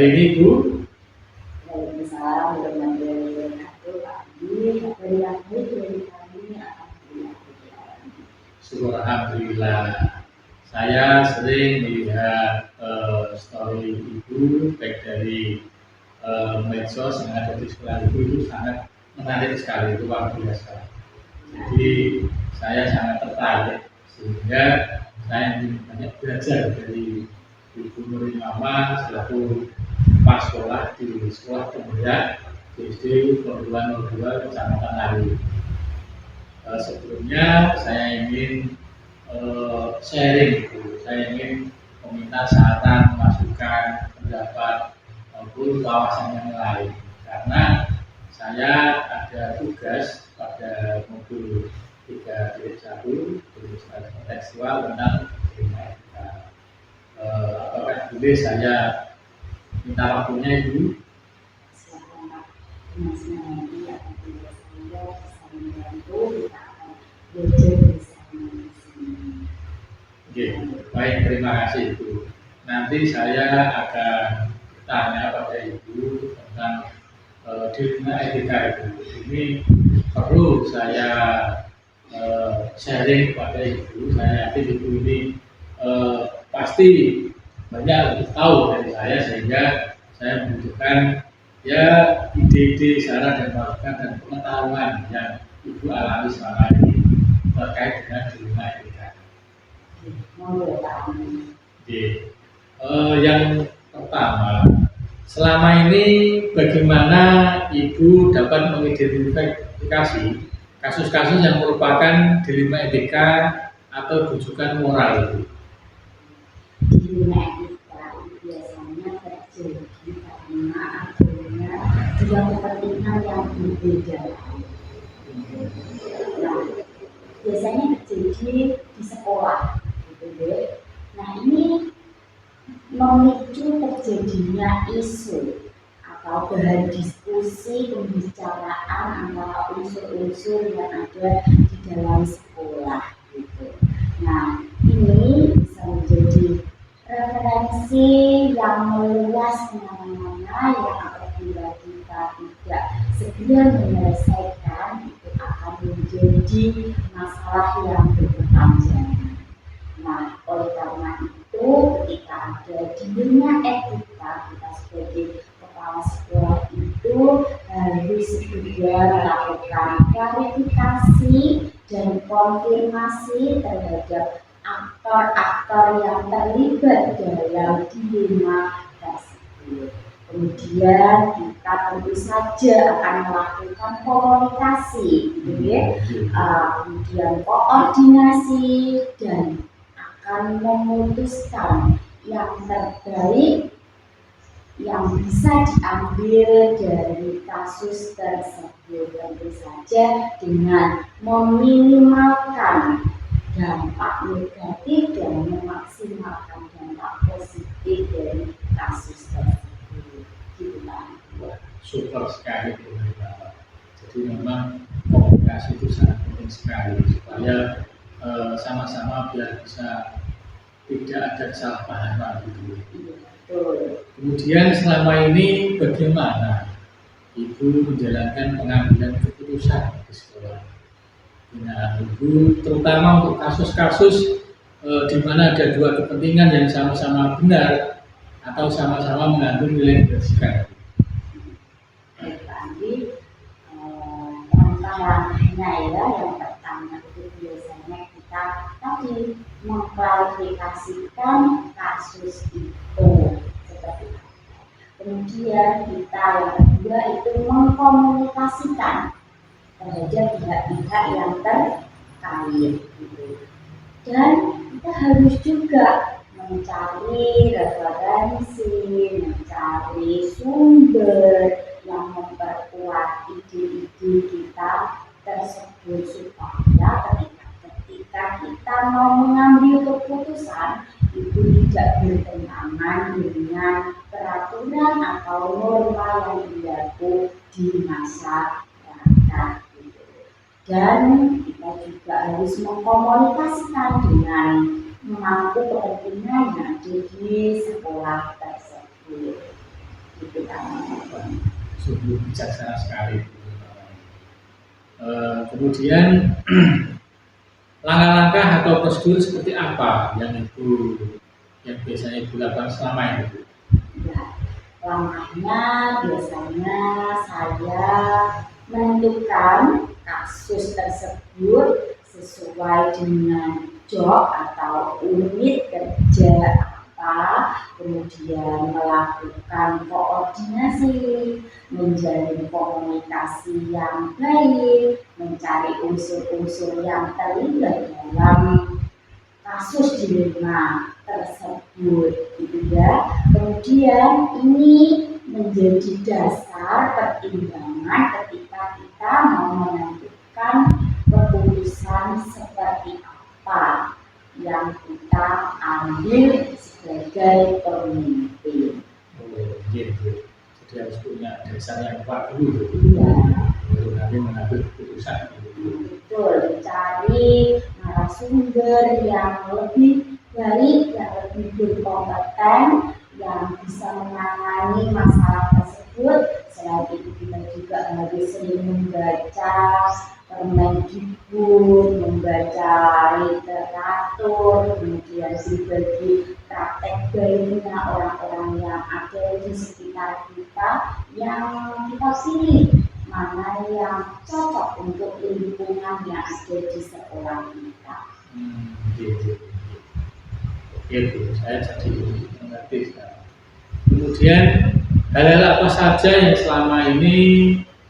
hari ini, Bu? Waalaikumsalam warahmatullahi wabarakatuh. Pak Andi, dari yang baik dari kami alhamdulillah. Alhamdulillah. Saya sering melihat story Ibu baik dari medsos yang ada di sekolah Ibu itu sangat menarik sekali, itu luar biasa. Jadi saya sangat tertarik sehingga saya ingin banyak belajar dari Ibu Nuril Mama selaku kepala sekolah di sekolah Pemuda SD Perguruan 02 Kecamatan Lalu. Sebelumnya saya ingin sharing, saya ingin meminta saran, masukan, pendapat maupun wawasan yang lain, karena saya ada tugas pada modul 3.1 jurusan kontekstual tentang terima etika. Apakah boleh saya minta waktunya, Ibu? Silakan Pak. Nanti akan saya bisa membantu, kita akan belajar bersama di sini. Oke, baik, terima kasih Ibu. Nanti saya akan bertanya pada Ibu tentang dilema etika Ibu. Ini perlu saya sharing kepada Ibu. Saya yakin Ibu ini pasti banyak lebih tahu dari saya, sehingga saya membutuhkan ya ide-ide, saran dan masukan dan pengetahuan yang Ibu alami selama ini terkait dengan dilema etika. Yang pertama, selama ini bagaimana Ibu dapat mengidentifikasi kasus-kasus yang merupakan dilema etika atau rujukan moral itu? Dilema etika biasanya terjadi karena adanya dua kepentingan yang berbeda. Nah, biasanya terjadi di sekolah, gitu deh. Nah, ini memicu terjadinya isu atau bahan diskusi pembicaraan antara unsur-unsur yang ada di dalam sekolah, gitu. Nah, ini bisa menjadi referensi yang meluas kemana-mana, yang apabila kita tidak segera menyelesaikan itu akan menjadi masalah yang berkepanjangan. Nah, oleh karena itu ketika ada dilema etika, kita sebagai kepala sekolah itu harus segera melakukan klarifikasi dan konfirmasi terhadap aktor-aktor yang terlibat dalam dilema tersebut. Kemudian kita tentu saja akan melakukan komunikasi, gitu ya. Kemudian koordinasi dan akan memutuskan yang terbaik yang bisa diambil dari kasus tersebut, tentu saja dengan meminimalkan dampak negatif dan memaksimalkan dampak positif dari kasus tersebut. Super sekali, Bu. Jadi memang komunikasi itu sangat penting sekali supaya sama-sama biar bisa tidak ada kesalahpahaman gitu. Kemudian selama ini bagaimana Ibu menjalankan pengambilan keputusan di sekolah? Nah, Ibu terutama untuk kasus-kasus di mana ada dua kepentingan yang sama-sama benar atau sama-sama mengandung nilai kebajikan. Baik Pak Andi, langkah-langkahnya ya, yang pertama itu biasanya kita tadi mengklarifikasikan kasus itu seperti apa. Kemudian kita yang kedua itu mengkomunikasikan terhadap pihak-pihak yang terkait, gitu. Dan kita harus juga mencari referensi, mencari sumber yang memperkuat ide-ide kita tersebut supaya ketika kita mau mengambil keputusan itu tidak bertentangan dengan peraturan atau norma yang berlaku di masyarakat. Dan kita juga harus mengkomunikasikan dengan memangku kepentingan yang ada di sekolah tersebut. Itu kan. Sungguh bijaksana sekali. Kemudian langkah-langkah atau prosedur seperti apa yang biasanya Ibu lakukan selama ini? Ya, langkahnya biasanya saya menentukan kasus tersebut sesuai dengan job atau unit kerja apa, kemudian melakukan koordinasi, menjalin komunikasi yang baik, mencari unsur-unsur yang terlibat dalam kasus dilema tersebut, gitu ya. Kemudian ini menjadi dasar pertimbangan ketika kita mau menentukan keputusan seperti apa yang kita ambil sebagai pemimpin. Gitu. Jadi harus punya dasar yang kuat dulu, Iya, baru nanti mengambil keputusan. betul. Cari narasumber yang lebih baik, yang lebih berkompeten, yang bisa menangani masalah tersebut. Selain itu kita juga harus sering membaca Permendikbud, membaca literatur, kemudian berbagi praktek baiknya orang-orang yang ada di sekitar kita yang kita pilih mana yang cocok untuk lingkungan yang ada di sekolah kita. Gitu. Oke Bu, saya jadi mengerti sekarang. Kemudian hal-hal apa saja yang selama ini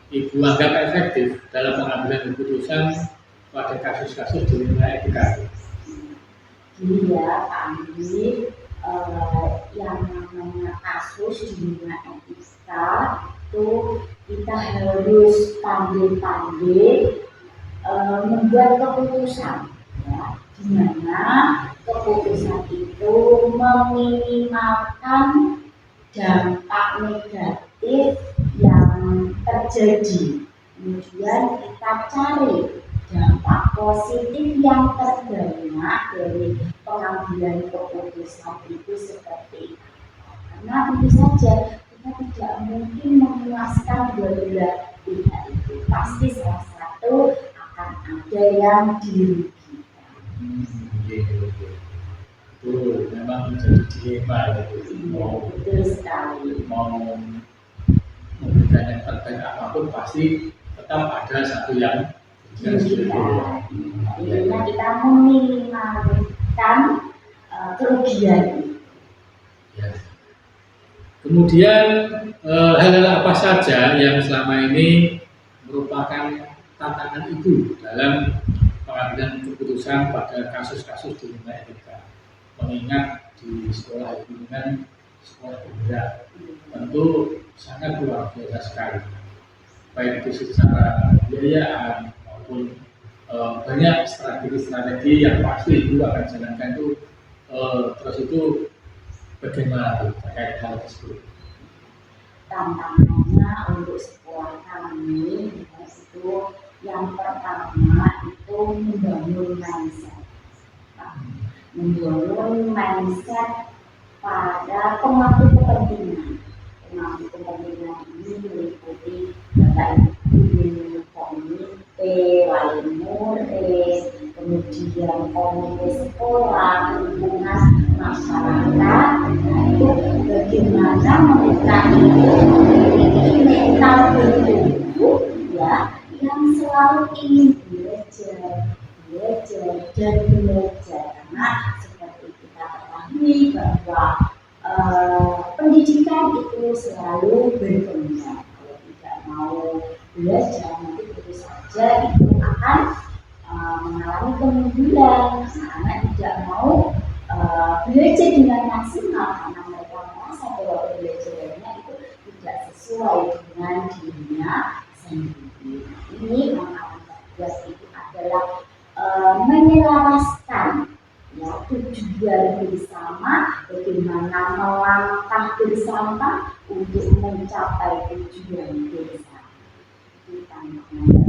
Ibu anggap efektif dalam pengambilan keputusan pada kasus-kasus di wilayah etika? Jadi ya Pak Andi, yang namanya kasus di dunia etika itu kita harus pandai-pandai membuat keputusan, ya, di mana keputusan itu meminimalkan dampak negatif yang terjadi. Kemudian kita cari dampak positif yang terbanyak dari pengambilan keputusan itu seperti apa. Karena tentu saja kita tidak mungkin memuaskan dua belah pihak itu. Pasti salah satu akan ada yang dirugikan. Itu memang menjadi dilema ya Bu. Iya, betul sekali. Mau memberikan yang terbaik apapun pasti tetap ada satu yang Intinya kita meminimalkan kerugian. Ya. Kemudian hal-hal apa saja yang selama ini merupakan tantangan Ibu dalam pengambilan keputusan pada kasus-kasus di wilayah etika? Mengingat di sekolah Ibu kan sekolah penggerak, tentu sangat luar biasa sekali, baik itu secara biayaan maupun banyak strategi-strategi yang pasti Ibu akan jalankan itu. Terus itu bagaimana terkait hal tersebut? Tantangannya untuk sekolah kami itu yang pertama itu membangun mindset. Membangun mindset pada pemangku kepentingan. Pemangku kepentingan ini meliputi bapak ibu, komite, wali murid, kemudian komite sekolah, lingkungan masyarakat. Nah, itu bagaimana mereka itu memiliki mental bertumbuh, ya, yang selalu ingin belajar dan belajar. Karena seperti kita ketahui bahwa pendidikan itu selalu berkembang. Kalau tidak mau belajar nanti tentu saja itu akan mengalami kemunduran. Anak tidak mau belajar dengan maksimal karena mereka merasa bahwa pembelajarannya itu tidak sesuai dengan dirinya sendiri. Ini yang tugas itu adalah menyelaraskan, ya, tujuan bersama, bagaimana melangkah bersama untuk mencapai tujuan bersama. Itu tantangan.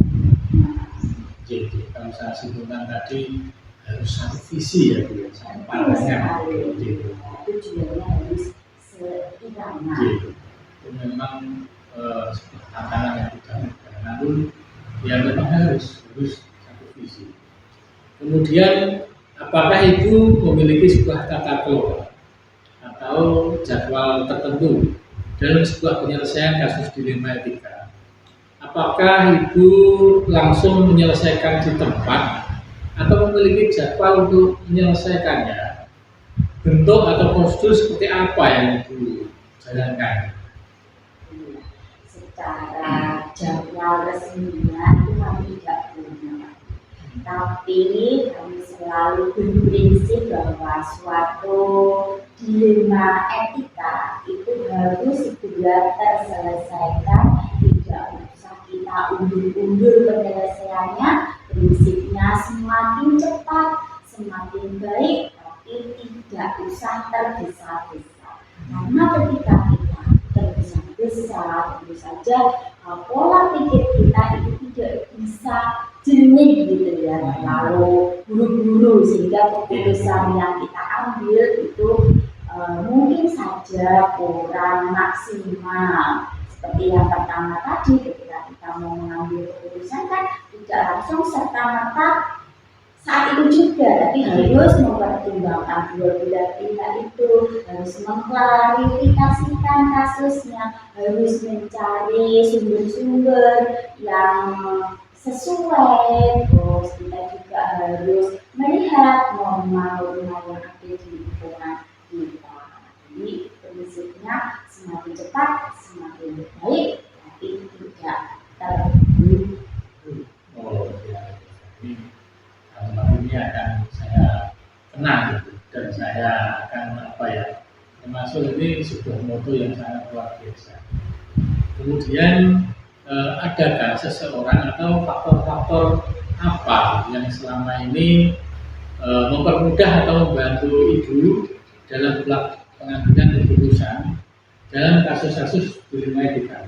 Jadi kalau saya simpulkan tadi harus satu visi ya Bu, satu pandangan. Tujuannya harus seirama. itu memang sebuah tantangan yang tidak mudah. Namun ya memang harus satu visi. Kemudian apakah ibu memiliki sebuah tata kelola atau jadwal tertentu dalam sebuah penyelesaian kasus dilema etika? Apakah ibu langsung menyelesaikan di tempat atau memiliki jadwal untuk menyelesaikannya? Bentuk atau prosedur seperti apa yang ibu jalankan? Secara jadwal resminya itu kami tidak punya, tapi kami selalu berprinsip bahwa suatu dilema etika itu harus segera terselesaikan, tidak usah kita undur-undur penyelesaiannya. Prinsipnya semakin cepat semakin baik, tapi tidak usah tergesa-gesa, karena ketika kita tergesa-gesa tentu saja pola pikir kita itu tidak bisa jernih gitu ya, lalu buru-buru sehingga keputusan yang kita ambil itu mungkin saja kurang maksimal. Seperti yang pertama tadi, ketika kita mau mengambil keputusan kan tidak langsung serta-merta saat itu juga, tapi harus mempertimbangkan dua belah pihak itu, harus mengklarifikasikan kasusnya, harus mencari sumber-sumber yang sesuai. Terus kita juga harus melihat norma-norma yang ada di lingkungan kita. Jadi prinsipnya semakin cepat semakin baik, tapi tidak terburu-buru. Oh ya, ini akan saya kenal gitu, dan saya akan termasuk ini sebuah moto yang sangat luar biasa. Kemudian adakah seseorang atau faktor-faktor apa yang selama ini mempermudah atau membantu ibu dalam pengambilan keputusan dalam kasus-kasus dilema etika?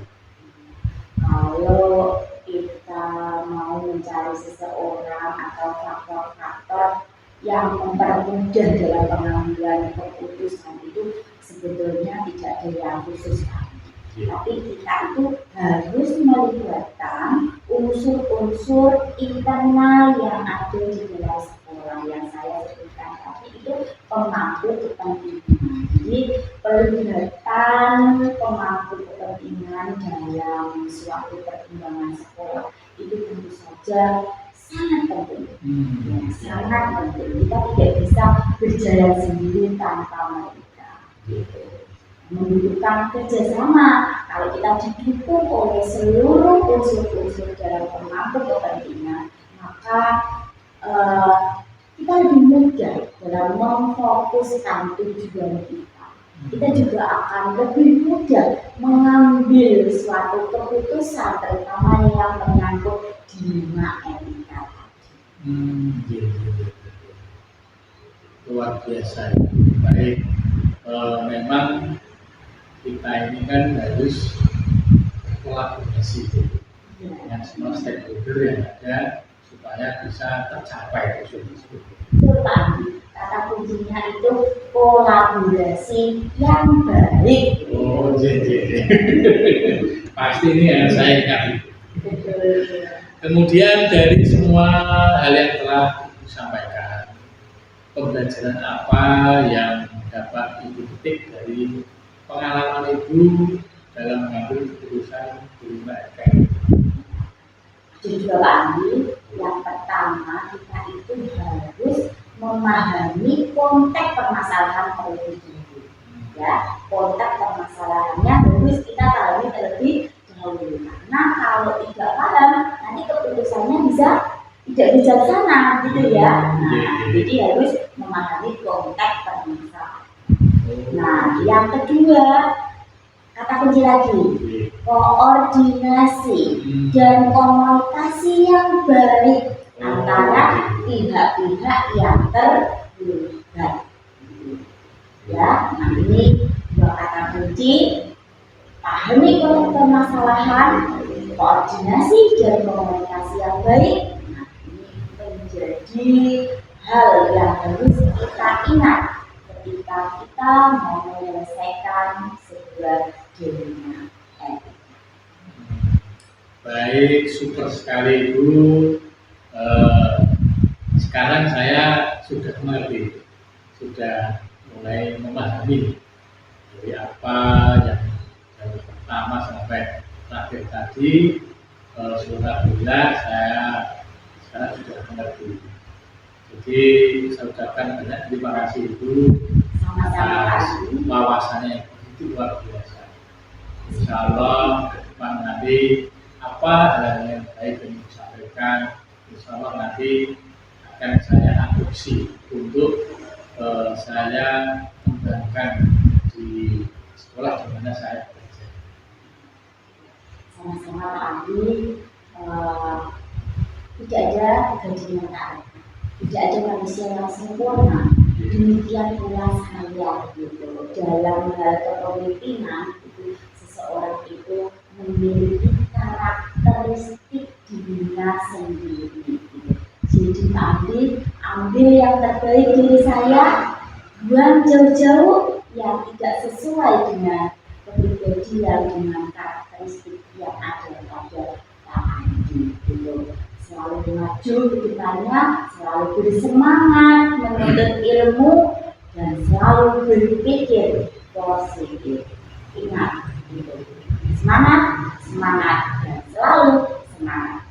Kalau kita mau mencari seseorang atau faktor-faktor yang mempermudah dalam pengambilan keputusan itu sebetulnya tidak ada yang khusus, tapi kita itu harus melibatkan unsur-unsur internal yang ada di dalam sekolah yang saya sebutkan tadi, itu pemangku kepentingan. Jadi pelibatan pemangku kepentingan dalam suatu perkembangan sekolah itu tentu saja sangat penting. Sangat penting. Kita tidak bisa berjalan sendiri tanpa mereka. Membutuhkan kerjasama. Kalau kita didukung oleh seluruh unsur-unsur dalam pemangku kepentingan, maka kita lebih mudah dalam memfokuskan tujuan kita. Kita juga akan lebih mudah mengambil suatu keputusan, terutama yang menyangkut dilema etika. Luar biasa. Baik, memang kita ini kan harus kolaborasi dengan semua stakeholder yang ada supaya bisa tercapai tujuan tersebut. Kata kuncinya itu kolaborasi yang baik. Oh, jadi pasti ini yang saya ingat. Kemudian dari semua hal yang telah Ibu sampaikan, pembelajaran apa yang dapat Ibu petik dari pengalaman Ibu dalam mengambil keputusan dilema etika? Juga Pak Andi, yang pertama kita itu harus memahami konteks permasalahan terlebih dahulu. Ya, konteks permasalahannya harus kita pahami terlebih dahulu. Karena kalau tidak paham, nanti keputusannya bisa tidak bijaksana, gitu ya. Nah, jadi harus memahami konteks permasalahan. Nah, yang kedua, kata kunci lagi, koordinasi dan komunikasi yang baik antara pihak-pihak yang terlibat. Ya, nah ini dua kata kunci. Pahami konteks permasalahan, koordinasi dan komunikasi yang baik. Nah, ini menjadi hal yang harus kita ingat ketika kita mau menyelesaikan sebuah dilema. Baik, super sekali Ibu. Eh, Sekarang saya sudah mengerti, sudah mulai memahami dari apa yang dari pertama sampai terakhir tadi. Alhamdulillah saya sekarang sudah mengerti. Jadi saya ucapkan banyak terima kasih Ibu Sama-sama Pak atas Andi. wawasannya yang begitu luar biasa. Insya Allah ke depan nanti apa hal yang baik yang disampaikan, insya Allah nanti akan saya adopsi untuk saya kembangkan di sekolah di mana saya bekerja. Sama-sama Pak Andi. Eh, Tidak ada gaji yang tak ada, tidak ada manusia yang sempurna. Demikian pula saya gitu. Dalam hal kepemimpinan itu seseorang itu memiliki karakteristik dirinya sendiri. Gitu. Jadi Pak Andi ambil yang terbaik dari saya, buang jauh-jauh yang tidak sesuai dengan kepribadian dengan karakteristik yang ada pada Pak Andi. Gitu. Selalu maju ke depannya, selalu bersemangat menuntut ilmu dan selalu berpikir positif. Ingat, gitu. Semangat, semangat dan selalu semangat.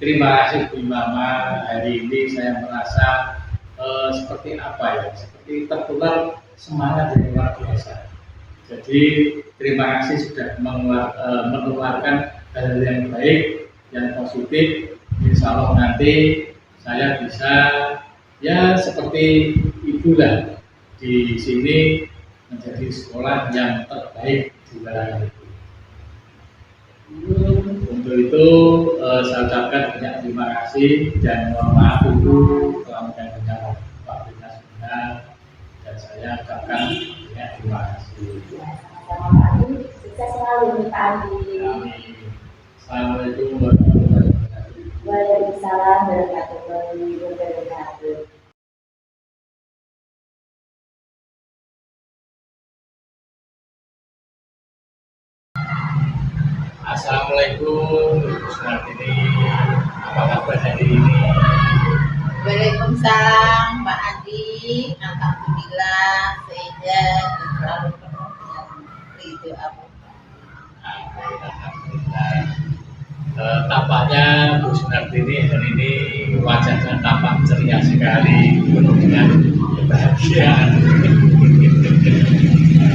Terima kasih Bu Mama. Hari ini saya merasa seperti apa ya? Seperti tertular semangat yang luar biasa. Jadi terima kasih sudah mengeluarkan hal yang baik, yang positif. Insya Allah nanti saya bisa ya seperti Ibu lah di sini menjadi sekolah yang terbaik di wilayah itu. Untuk itu saya ucapkan banyak terima kasih dan mohon maaf Ibu telah mengganggu waktunya sebentar, dan saya ucapkan banyak terima kasih. Sama-sama Pak Andi, sukses selalu nih Pak Andi. Amin. Assalamualaikum warahmatullahi wabarakatuh. Waalaikumsalam warahmatullahi wabarakatuh. Assalamualaikum Ibu Sunartini, apa kabar hari ini? Waalaikumsalam Pak Andi, alhamdulillah sehat dan selalu penuh dengan ridho Allah. Alhamdulillah. Tampaknya Bu Sunartini hari ini wajahnya tampak ceria sekali, penuh dengan kebahagiaan.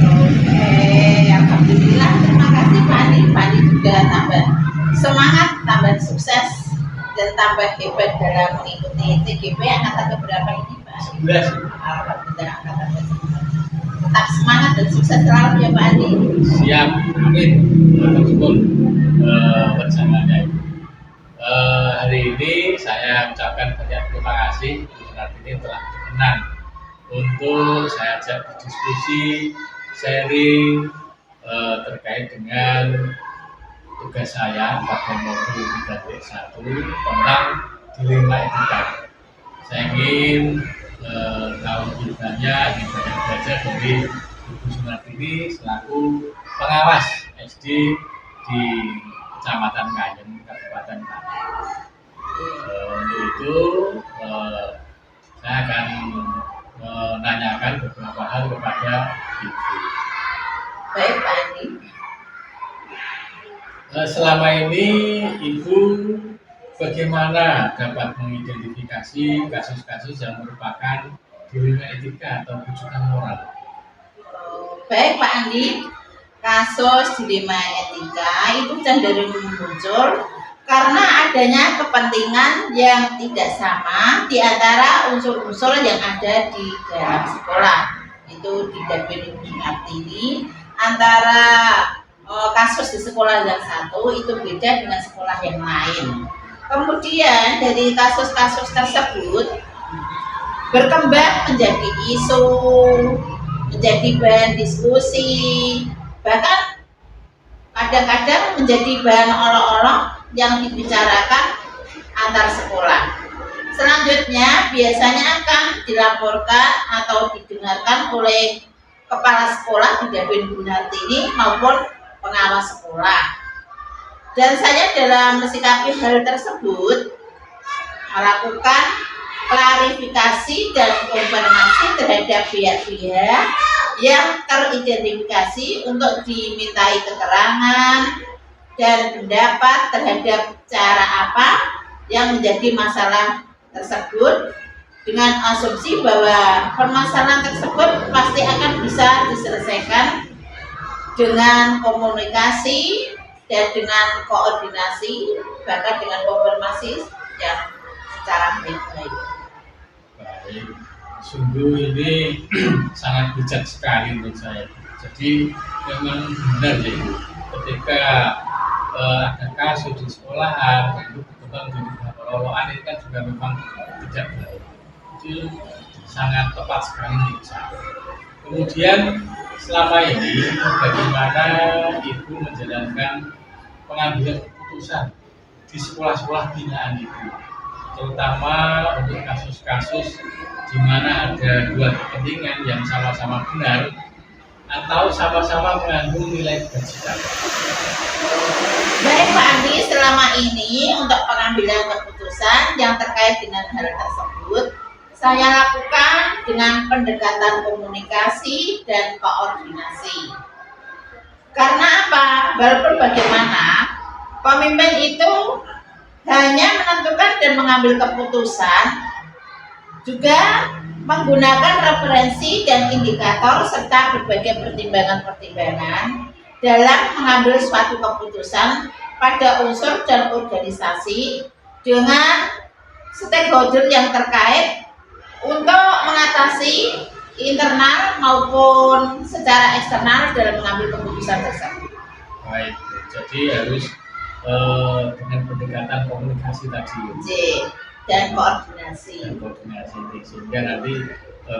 Oke, alhamdulillah, terima kasih Pak Andi. Pak Andi juga tambah semangat, tambah sukses dan tambah hebat dalam mengikuti TGP angkatan keberapa ini Pak Andi? 11. Alhamdulillah angkatan ke-11. Tetap semangat dan sukses selalu ya Pak Andi. Siap, amin. Meskipun bersamanya. Hari ini saya ucapkan banyak terima kasih Bu Sunartini telah berkenan untuk saya ajak berdiskusi, sharing terkait dengan tugas saya pada modul 3.1 tentang dilema etika. Saya ingin tahu lebih banyak, ingin banyak belajar dari Ibu Sunartini selaku pengawas SD di Kecamatan Kayen, Kabupaten Klaten. Untuk itu saya akan menanyakan beberapa hal kepada Ibu. Baik Pak Andi. Selama ini Ibu bagaimana dapat mengidentifikasi kasus-kasus yang merupakan dilema etika atau rujukan moral? Baik Pak Andi, kasus dilema etika itu cenderung muncul karena adanya kepentingan yang tidak sama di antara unsur-unsur yang ada di dalam sekolah. Itu didefinisikan arti antara kasus di sekolah yang satu itu beda dengan sekolah yang lain. Kemudian dari kasus-kasus tersebut berkembang menjadi isu, menjadi bahan diskusi, bahkan kadang-kadang menjadi bahan olok-olok yang dibicarakan antar sekolah. Selanjutnya biasanya akan dilaporkan atau didengarkan oleh kepala sekolah di Dapin Bu Nartini maupun pengawas sekolah. Dan saya dalam mensikapi hal tersebut melakukan klarifikasi dan konfirmasi terhadap pihak-pihak yang teridentifikasi untuk dimintai keterangan dan pendapat terhadap cara apa yang menjadi masalah tersebut, dengan asumsi bahwa permasalahan tersebut pasti akan bisa diselesaikan dengan komunikasi dan dengan koordinasi, bahkan dengan konfirmasi yang secara baik-baik. Baik, sungguh ini sangat bijak sekali menurut saya. Jadi memang benar ya Ibu, ketika ada kasus di sekolahan itu berkembang jadi pengelolaan ini kan juga memang tidak baik. Jadi sangat tepat sekali menurut saya. Kemudian selama ini bagaimana Ibu menjalankan pengambilan keputusan di sekolah-sekolah binaan Ibu, terutama untuk kasus-kasus di mana ada dua kepentingan yang sama-sama benar atau sama-sama mengandung nilai kebajikan. Baik Pak Andi, selama ini untuk pengambilan keputusan yang terkait dengan hal tersebut saya lakukan dengan pendekatan komunikasi dan koordinasi. Karena apa? Walaupun bagaimana, pemimpin itu hanya menentukan dan mengambil keputusan, juga menggunakan referensi dan indikator serta berbagai pertimbangan-pertimbangan dalam mengambil suatu keputusan pada unsur dan organisasi dengan stakeholder yang terkait untuk mengatasi internal maupun secara eksternal dalam mengambil keputusan tersebut. Baik, jadi harus dengan pendekatan komunikasi tadi. Dan koordinasi. Dan koordinasi sehingga nanti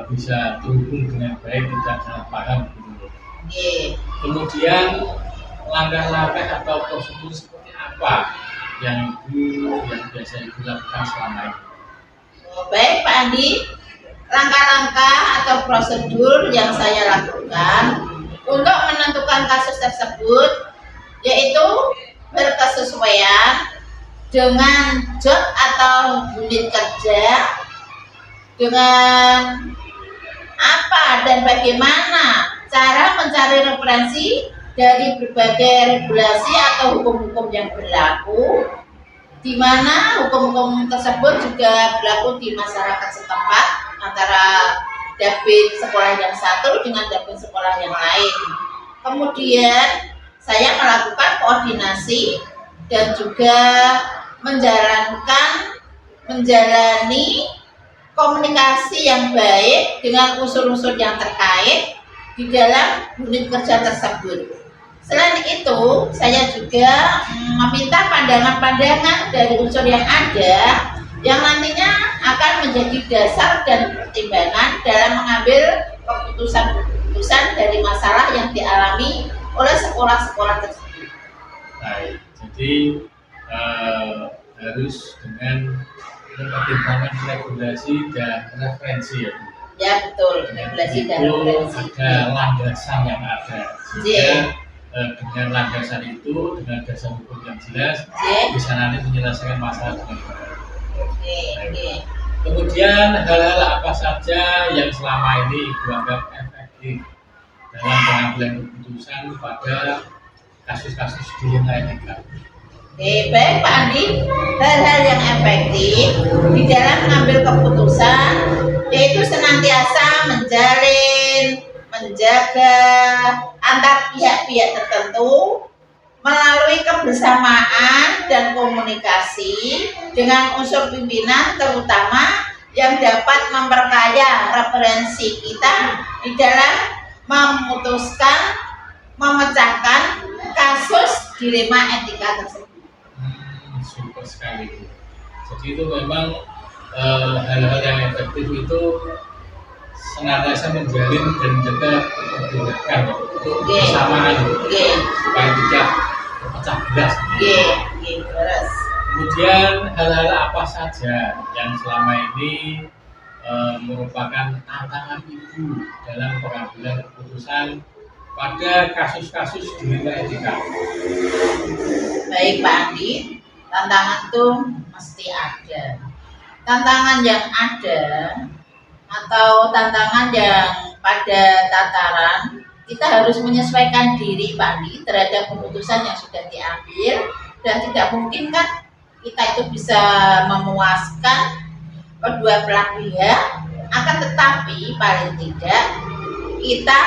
bisa terhubung dengan baik, tidak salah paham. Kemudian langkah-langkah atau prosedur seperti apa yang biasa Ibu lakukan selama ini? Baik Pak Andi, langkah-langkah atau prosedur yang saya lakukan untuk menentukan kasus tersebut yaitu berkesesuaian dengan job atau unit kerja, dengan apa dan bagaimana cara mencari referensi dari berbagai regulasi atau hukum-hukum yang berlaku, di mana hukum-hukum tersebut juga berlaku di masyarakat setempat antara dapin sekolah yang satu dengan dapin sekolah yang lain. Kemudian saya melakukan koordinasi dan juga menjalani komunikasi yang baik dengan unsur-unsur yang terkait di dalam unit kerja tersebut. Selain itu, saya juga meminta pandangan-pandangan dari unsur yang ada yang nantinya akan menjadi dasar dan pertimbangan dalam mengambil keputusan-keputusan dari masalah yang dialami oleh sekolah-sekolah tersebut. Baik, jadi harus dengan mempertimbangkan regulasi dan referensi ya Bu. Ya betul, regulasi dan referensi. Ada landasan yang ada. Sehingga dengan landasan itu, dengan dasar hukum yang jelas, bisa nanti menyelesaikan masalah dengan baik. Kemudian hal-hal apa saja yang selama ini Ibu anggap efektif dalam pengambilan keputusan pada kasus-kasus dilema etika? Baik Pak Andi, hal-hal yang efektif di dalam mengambil keputusan yaitu senantiasa menjaga antar pihak-pihak tertentu melalui kebersamaan dan komunikasi dengan unsur pimpinan, terutama yang dapat memperkaya referensi kita di dalam memecahkan kasus dilema etika tersebut. Super sekali Bu. Jadi itu memang hal-hal yang efektif itu senantiasa menjalin dan menjaga keberpihakan untuk kebersamaan supaya tidak terpecah belah. Terus. Kemudian hal-hal apa saja yang selama ini merupakan tantangan Ibu dalam pengambilan keputusan pada kasus-kasus dilema etika? Baik Pak Andi, tantangan itu mesti ada. Tantangan yang ada atau tantangan yang pada tataran kita harus menyesuaikan diri Pak Andi terhadap keputusan yang sudah diambil, dan tidak mungkin kan kita itu bisa memuaskan kedua belah pihak, akan tetapi paling tidak kita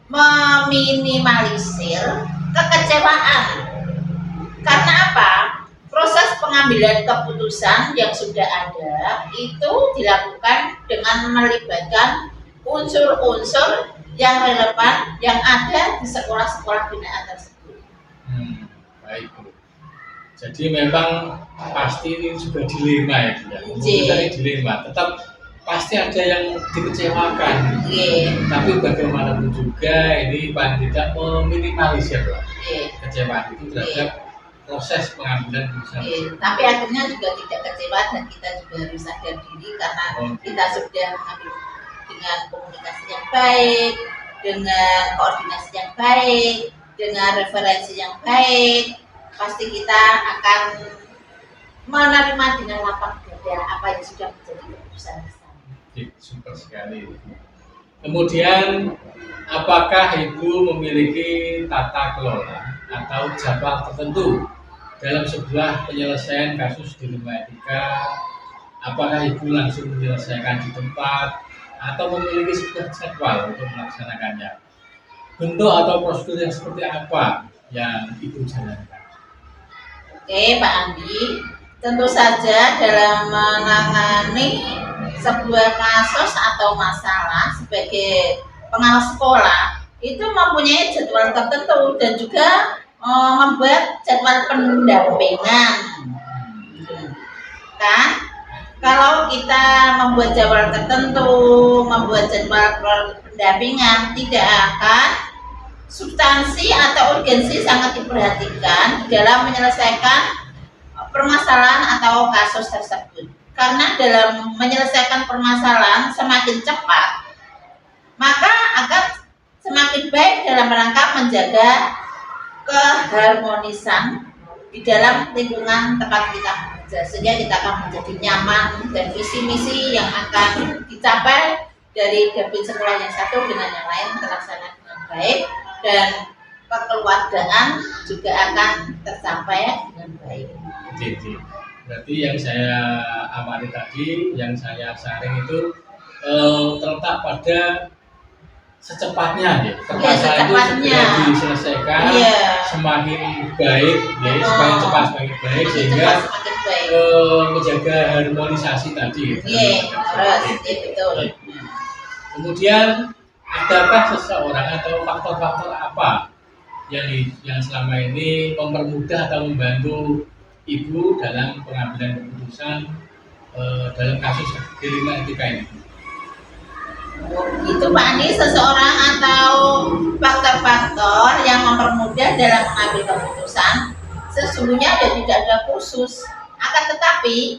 meminimalisir kekecewaan. Karena apa? Proses pengambilan keputusan yang sudah ada itu dilakukan dengan melibatkan unsur-unsur yang relevan yang ada di sekolah-sekolah binaan tersebut. Baik Bu. Jadi memang pasti ini juga dilema ya Bu. Keputusannya dilema. Tetap pasti ada yang dikecewakan. Tapi bagaimanapun juga ini paling tidak meminimalisir lah kecewaan itu terhadap proses pengambilan keputusan. Tapi akhirnya juga tidak kecewa, dan kita juga harus sadar diri karena kita sudah mengambil dengan komunikasi yang baik, dengan koordinasi yang baik, dengan referensi yang baik, pasti kita akan menerima dengan lapang dada apa yang sudah menjadi keputusan bersama. Super sekali. Kemudian, apakah Ibu memiliki tata kelola atau jadwal tertentu dalam sebuah penyelesaian kasus dilema etika? Apakah Ibu langsung menyelesaikan di tempat atau memiliki sebuah jadwal untuk melaksanakannya? Bentuk atau prosedur yang seperti apa yang Ibu jalankan? Oke Pak Andi, tentu saja dalam menangani sebuah kasus atau masalah sebagai pengawas sekolah itu mempunyai jadwal tertentu dan juga membuat jadwal pendampingan. Kan? Kalau kita membuat jadwal tertentu, membuat jadwal pendampingan, tidak akan substansi atau urgensi sangat diperhatikan dalam menyelesaikan permasalahan atau kasus tersebut. Karena dalam menyelesaikan permasalahan semakin cepat, maka akan semakin baik dalam rangka menjaga keharmonisan di dalam lingkungan tempat kita bekerja, sehingga kita akan menjadi nyaman dan visi misi yang akan dicapai dari Dapin sekolah yang satu dengan yang lain terlaksana dengan baik, dan kekeluargaan juga akan tercapai dengan baik. Berarti yang saya amati tadi, yang saya sharing itu terletak pada secepatnya ya. Permasalahan itu segera diselesaikan, semakin baik, ya, semakin cepat semakin baik, sehingga menjaga harmonisasi tadi. Betul. Kemudian, adakah seseorang atau faktor-faktor apa yang selama ini mempermudah atau membantu Ibu dalam pengambilan keputusan dalam kasus dilema etika ini? Itu Pak Andi, seseorang atau faktor-faktor yang mempermudah dalam mengambil keputusan sesungguhnya tidak ada khusus, akan tetapi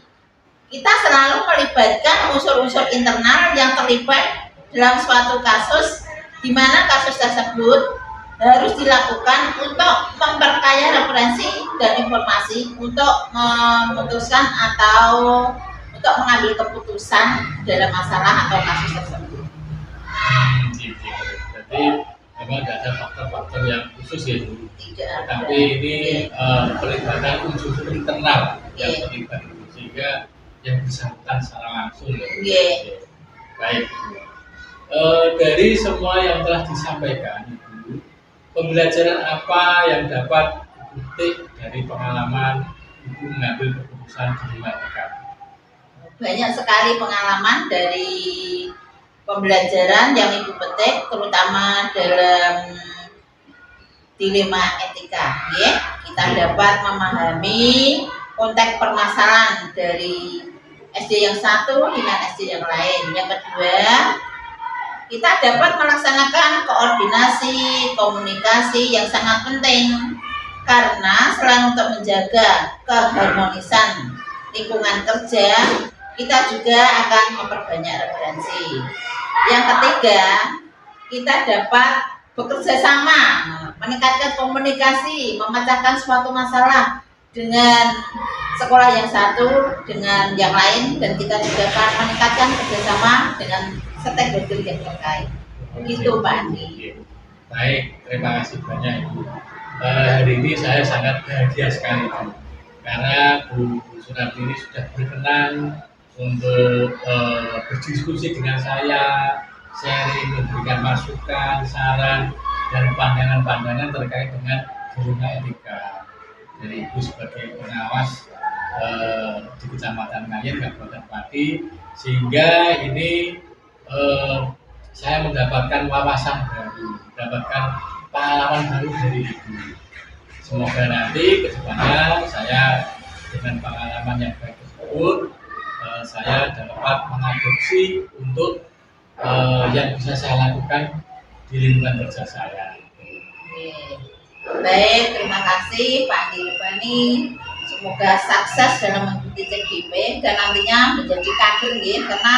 kita selalu melibatkan unsur-unsur internal yang terlibat dalam suatu kasus, di mana kasus tersebut harus dilakukan untuk memperkaya referensi dan informasi untuk memutuskan atau untuk mengambil keputusan dalam masalah atau kasus tersebut. Berarti memang tidak ada faktor-faktor yang khusus ya Bu. Tidak. Tapi ini pelibatan unsur internal yang terlibat, sehingga yang bersangkutan secara langsung ya. Baik. Dari semua yang telah disampaikan Ibu, pembelajaran apa yang dapat dipetik dari pengalaman Ibu mengambil keputusan dilema etika? Banyak sekali pengalaman dari pembelajaran yang Ibu petik, terutama dalam dilema etika. Kita dapat memahami konteks permasalahan dari SD yang satu dengan SD yang lain. Yang kedua, kita dapat melaksanakan koordinasi, komunikasi yang sangat penting, karena selain untuk menjaga keharmonisan lingkungan kerja, kita juga akan memperbanyak referensi. Yang ketiga, kita dapat bekerja sama, meningkatkan komunikasi, memecahkan suatu masalah dengan sekolah yang satu dengan yang lain, dan kita juga akan meningkatkan kerjasama dengan stakeholder yang terkait. Begitu Pak Andi. Baik, terima kasih banyak Ibu. Hari ini saya sangat bahagia sekali Bu, karena Bu Sunarti ini sudah berkenan untuk berdiskusi dengan saya, sharing, memberikan masukan, saran, dan pandangan-pandangan terkait dengan guruna etika. Dari Ibu sebagai pengawas di Kecamatan Ngayen, Kabupaten Pati, sehingga ini saya mendapatkan wawasan baru, mendapatkan pengalaman baru dari Ibu. Semoga nanti ke depannya saya dengan pengalaman yang baik tersebut, saya dapat mengadopsi untuk yang bisa saya lakukan di lingkungan kerja saya. Baik, terima kasih Pak Andi Rubani. Semoga sukses dalam mengikuti CGP dan nantinya menjadi kader ya, karena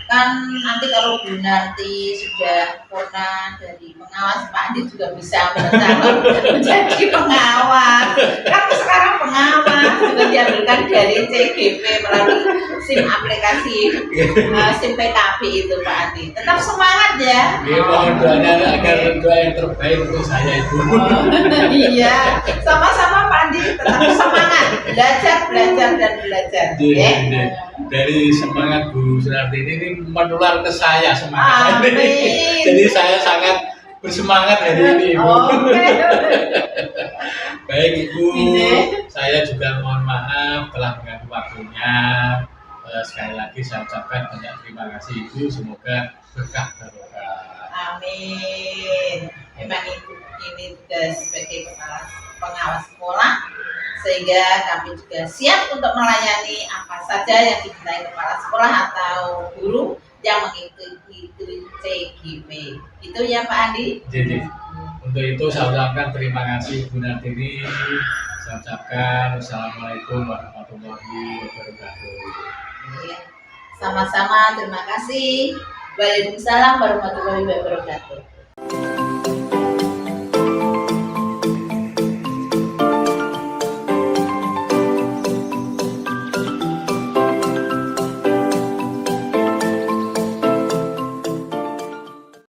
kan nanti kalau Bu Narti sudah purna dari pengawas, Pak Andi juga bisa bercalon menjadi pengawas. Kamu sekarang pengawas juga diambilkan dari CGP melalui SIM aplikasi SIM PKB itu Pak Andi. Tetap semangat ya. Mohon doanya agar doa yang terbaik untuk saya Ibu. Iya, sama-sama Pak Andi, tetap semangat, belajar dan belajar. Dari semangat Bu Sunarti ini menular ke saya semangat. Amin. Jadi saya sangat bersemangat hari ini Ibu. Baik Ibu, saya juga mohon maaf telah mengganggu waktunya. Sekali lagi saya ucapkan banyak terima kasih Ibu, semoga berkah barokah. Amin. Memang Ibu ini juga sebagai kepala pengawas sekolah, sehingga kami juga siap untuk melayani apa saja yang dimintai kepala sekolah atau guru yang mengikuti CGP. Itu ya Pak Andi. Jadi untuk itu saya ucapkan terima kasih Bu Nartini. Saya ucapkan Wassalamualaikum warahmatullahi wabarakatuh. Sama-sama, terima kasih. Waalaikumsalam warahmatullahi wabarakatuh.